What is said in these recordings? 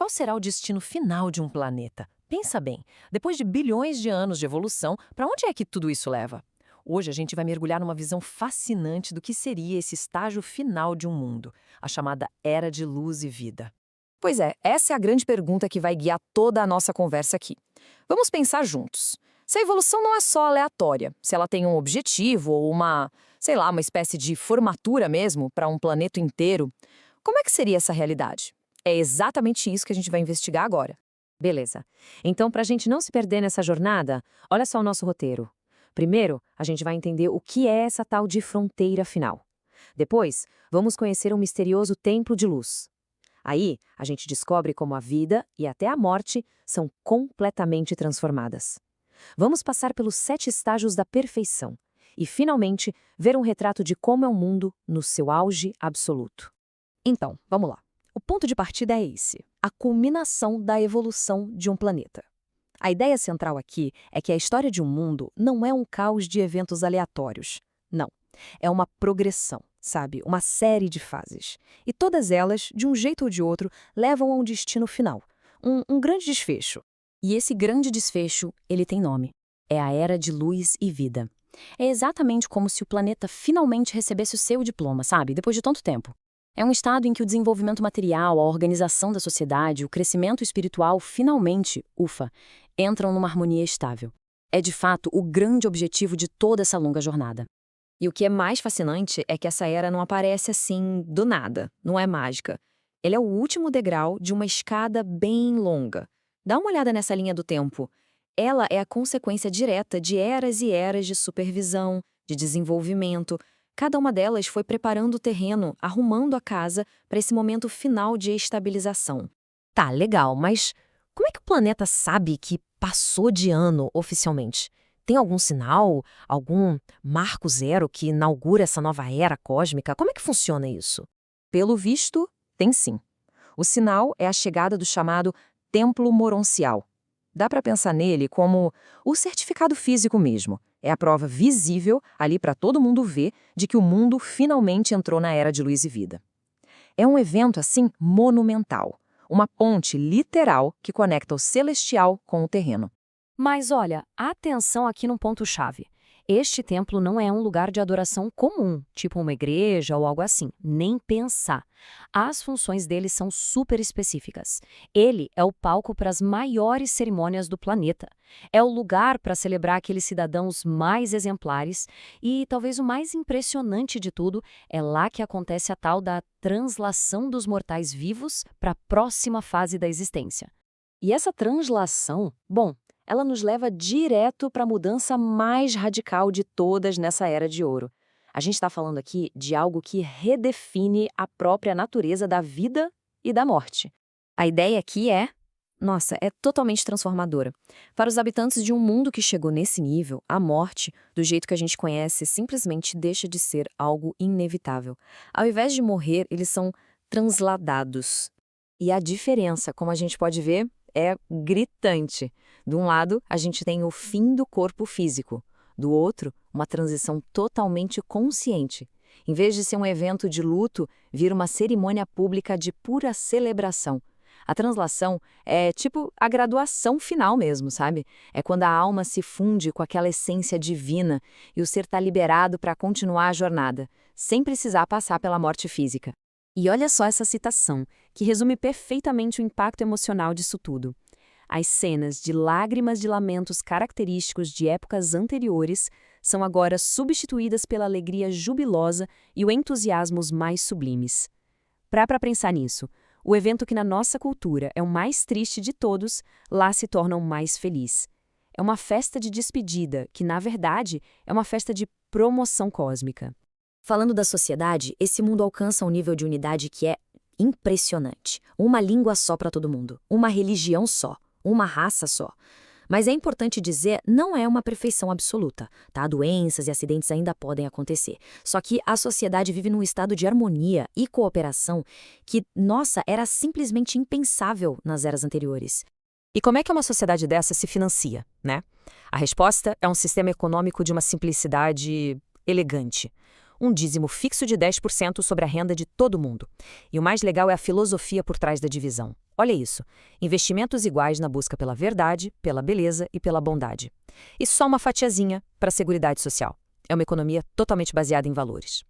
Qual será o destino final de um planeta? Pensa bem, depois de bilhões de anos de evolução, para onde é que tudo isso leva? Hoje a gente vai mergulhar numa visão fascinante do que seria esse estágio final de um mundo, a chamada Era de Luz e Vida. Pois é, essa é a grande pergunta que vai guiar toda a nossa conversa aqui. Vamos pensar juntos. Se a evolução não é só aleatória, se ela tem um objetivo ou uma espécie de formatura mesmo para um planeta inteiro, como é que seria essa realidade? É exatamente isso que a gente vai investigar agora. Beleza. Então, para a gente não se perder nessa jornada, olha só o nosso roteiro. Primeiro, a gente vai entender o que é essa tal de fronteira final. Depois, vamos conhecer um misterioso templo de luz. Aí, a gente descobre como a vida e até a morte são completamente transformadas. Vamos passar pelos 7 estágios da perfeição e, finalmente, ver um retrato de como é o mundo no seu auge absoluto. Então, vamos lá. O ponto de partida é esse: a culminação da evolução de um planeta. A ideia central aqui é que a história de um mundo não é um caos de eventos aleatórios. Não. É uma progressão, sabe? Uma série de fases. E todas elas, de um jeito ou de outro, levam a um destino final. Um grande desfecho. E esse grande desfecho, ele tem nome. É a Era de Luz e Vida. É exatamente como se o planeta finalmente recebesse o seu diploma, sabe? Depois de tanto tempo. É um estado em que o desenvolvimento material, a organização da sociedade, o crescimento espiritual finalmente, ufa, entram numa harmonia estável. É de fato o grande objetivo de toda essa longa jornada. E o que é mais fascinante é que essa era não aparece assim do nada, não é mágica. Ele é o último degrau de uma escada bem longa. Dá uma olhada nessa linha do tempo. Ela é a consequência direta de eras e eras de supervisão, de desenvolvimento. Cada uma delas foi preparando o terreno, arrumando a casa para esse momento final de estabilização. Tá, legal, mas como é que o planeta sabe que passou de ano oficialmente? Tem algum sinal, algum marco zero que inaugura essa nova era cósmica? Como é que funciona isso? Pelo visto, tem sim. O sinal é a chegada do chamado templo moroncial. Dá para pensar nele como o certificado físico mesmo. É a prova visível, ali para todo mundo ver, de que o mundo finalmente entrou na Era de Luz e Vida. É um evento, assim, monumental. Uma ponte literal que conecta o celestial com o terreno. Mas olha, atenção aqui num ponto-chave. Este templo não é um lugar de adoração comum, tipo uma igreja ou algo assim. Nem pensar. As funções dele são super específicas. Ele é o palco para as maiores cerimônias do planeta. É o lugar para celebrar aqueles cidadãos mais exemplares e, talvez o mais impressionante de tudo, é lá que acontece a tal da translação dos mortais vivos para a próxima fase da existência. E essa translação, bom, ela nos leva direto para a mudança mais radical de todas nessa Era de Ouro. A gente está falando aqui de algo que redefine a própria natureza da vida e da morte. A ideia aqui é totalmente transformadora. Para os habitantes de um mundo que chegou nesse nível, a morte, do jeito que a gente conhece, simplesmente deixa de ser algo inevitável. Ao invés de morrer, eles são transladados. E a diferença, como a gente pode ver, é gritante. De um lado, a gente tem o fim do corpo físico. Do outro, uma transição totalmente consciente. Em vez de ser um evento de luto, vira uma cerimônia pública de pura celebração. A translação é tipo a graduação final mesmo, sabe? É quando a alma se funde com aquela essência divina e o ser está liberado para continuar a jornada, sem precisar passar pela morte física. E olha só essa citação, que resume perfeitamente o impacto emocional disso tudo. As cenas de lágrimas de lamentos característicos de épocas anteriores são agora substituídas pela alegria jubilosa e o entusiasmo mais sublimes. Para pensar nisso, o evento que na nossa cultura é o mais triste de todos, lá se torna o mais feliz. É uma festa de despedida, que na verdade é uma festa de promoção cósmica. Falando da sociedade, esse mundo alcança um nível de unidade que é impressionante. Uma língua só para todo mundo, uma religião só, uma raça só. Mas é importante dizer, não é uma perfeição absoluta, tá? Doenças e acidentes ainda podem acontecer. Só que a sociedade vive num estado de harmonia e cooperação que, era simplesmente impensável nas eras anteriores. E como é que uma sociedade dessa se financia, né? A resposta é um sistema econômico de uma simplicidade elegante. um dízimo fixo de 10% sobre a renda de todo mundo. E o mais legal é a filosofia por trás da divisão. Olha isso, investimentos iguais na busca pela verdade, pela beleza e pela bondade. E só uma fatiazinha para a Seguridade Social. É uma economia totalmente baseada em valores.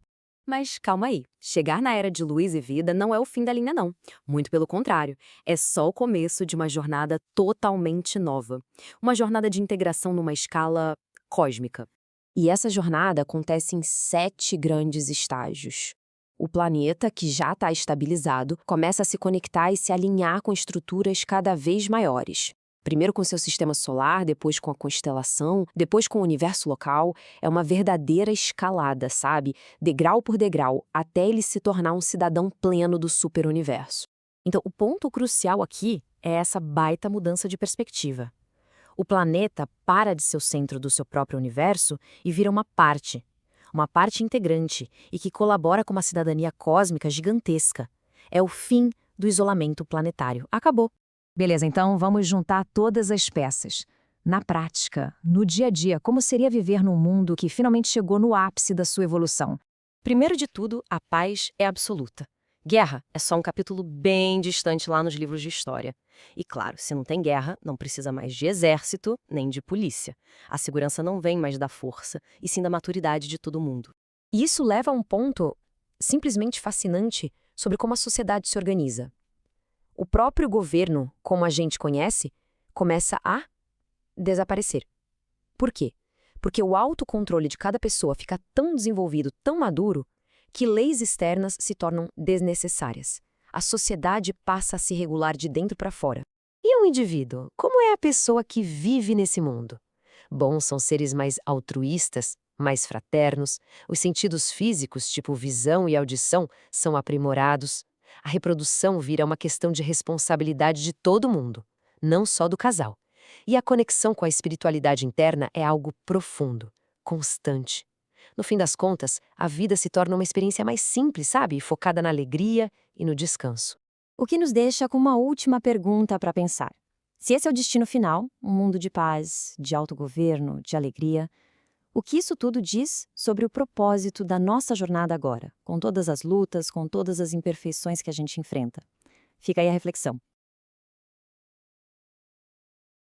Mas calma aí, chegar na era de luz e vida não é o fim da linha não. Muito pelo contrário, é só o começo de uma jornada totalmente nova. Uma jornada de integração numa escala cósmica. E essa jornada acontece em 7 grandes estágios. O planeta, que já está estabilizado, começa a se conectar e se alinhar com estruturas cada vez maiores. Primeiro com seu sistema solar, depois com a constelação, depois com o universo local. É uma verdadeira escalada, sabe? Degrau por degrau, até ele se tornar um cidadão pleno do superuniverso. Então, o ponto crucial aqui é essa baita mudança de perspectiva. O planeta para de ser o centro do seu próprio universo e vira uma parte integrante e que colabora com uma cidadania cósmica gigantesca. É o fim do isolamento planetário. Acabou. Beleza, então vamos juntar todas as peças. Na prática, no dia a dia, como seria viver num mundo que finalmente chegou no ápice da sua evolução? Primeiro de tudo, a paz é absoluta. Guerra é só um capítulo bem distante lá nos livros de história. E claro, se não tem guerra, não precisa mais de exército nem de polícia. A segurança não vem mais da força, e sim da maturidade de todo mundo. E isso leva a um ponto simplesmente fascinante sobre como a sociedade se organiza. O próprio governo, como a gente conhece, começa a desaparecer. Por quê? Porque o autocontrole de cada pessoa fica tão desenvolvido, tão maduro, que leis externas se tornam desnecessárias. A sociedade passa a se regular de dentro para fora. E o indivíduo? Como é a pessoa que vive nesse mundo? Bom, são seres mais altruístas, mais fraternos, os sentidos físicos, tipo visão e audição, são aprimorados. A reprodução vira uma questão de responsabilidade de todo mundo, não só do casal. E a conexão com a espiritualidade interna é algo profundo, constante. No fim das contas, a vida se torna uma experiência mais simples, sabe? Focada na alegria e no descanso. O que nos deixa com uma última pergunta para pensar. Se esse é o destino final, um mundo de paz, de autogoverno, de alegria, o que isso tudo diz sobre o propósito da nossa jornada agora, com todas as lutas, com todas as imperfeições que a gente enfrenta? Fica aí a reflexão.